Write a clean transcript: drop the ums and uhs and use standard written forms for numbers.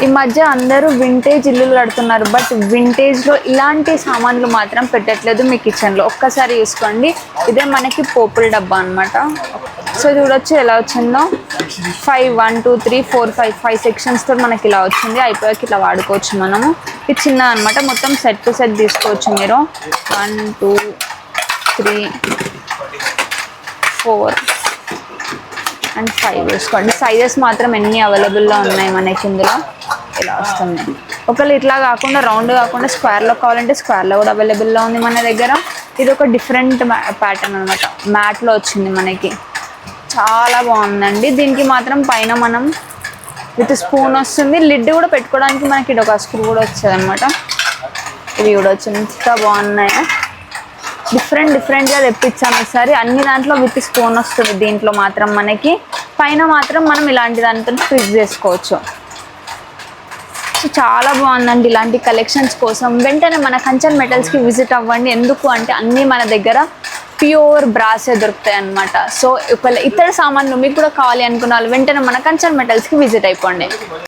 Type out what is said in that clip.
ఈ మధ్య అందరూ వింటేజ్ ఇల్లులు కడుతున్నారు, బట్ వింటేజ్లో ఇలాంటి సామాన్లు మాత్రం పెట్టట్లేదు మీ కిచెన్లో. ఒక్కసారి చూసుకోండి. ఇదే మనకి పోపుల డబ్బా అనమాట. సో చూడొచ్చు ఎలా వచ్చిందో. 5 1 2 3 4 5 సెక్షన్స్తో మనకి ఇలా వచ్చింది. అయిపోయాక ఇట్లా వాడుకోవచ్చు మనము. ఇది చిన్న అనమాట, మొత్తం సెట్ టు సెట్ తీసుకోవచ్చు మీరు. 1 2 3 4 అండ్ 5 వేసుకోండి. సైజెస్ మాత్రం ఎన్ని అవైలబుల్లో ఉన్నాయి మనకి ఇందులో. ఇలా వస్తుంది. ఒకవేళ ఇట్లా కాకుండా రౌండ్ కాకుండా స్క్వేర్లో కావాలంటే స్క్వేర్లో కూడా అవైలబుల్లో ఉంది మన దగ్గర. ఇది ఒక డిఫరెంట్ ప్యాటర్న్ అనమాట, మ్యాట్లో వచ్చింది మనకి. చాలా బాగుందండి. దీనికి మాత్రం పైన మనం విత్ స్పూన్ వస్తుంది. లిడ్ కూడా పెట్టుకోవడానికి మనకి ఇది ఒక స్క్రూ కూడా వచ్చేది అనమాట. ఇవి కూడా వచ్చింది. ఎంత బాగున్నాయో. డిఫరెంట్గా తెప్పించాము ఈసారి. అన్ని దాంట్లో విత్ స్పూన్ వస్తుంది. దీంట్లో మాత్రం మనకి పైన మాత్రం మనం ఇలాంటి దాంతో ఫ్రిడ్జ్ చేసుకోవచ్చు. సో చాలా బాగుందండి. ఇలాంటి కలెక్షన్స్ కోసం వెంటనే మన కంచన్ మెటల్స్కి విజిట్ అవ్వండి. ఎందుకు అంటే అన్నీ మన దగ్గర ప్యూర్ బ్రాసే దొరుకుతాయి అన్నమాట. సో ఒకవేళ ఇతర సామాన్లు మీకు కూడా కావాలి అనుకున్న వాళ్ళు వెంటనే మన కంచన్ మెటల్స్కి విజిట్ అయిపోండి.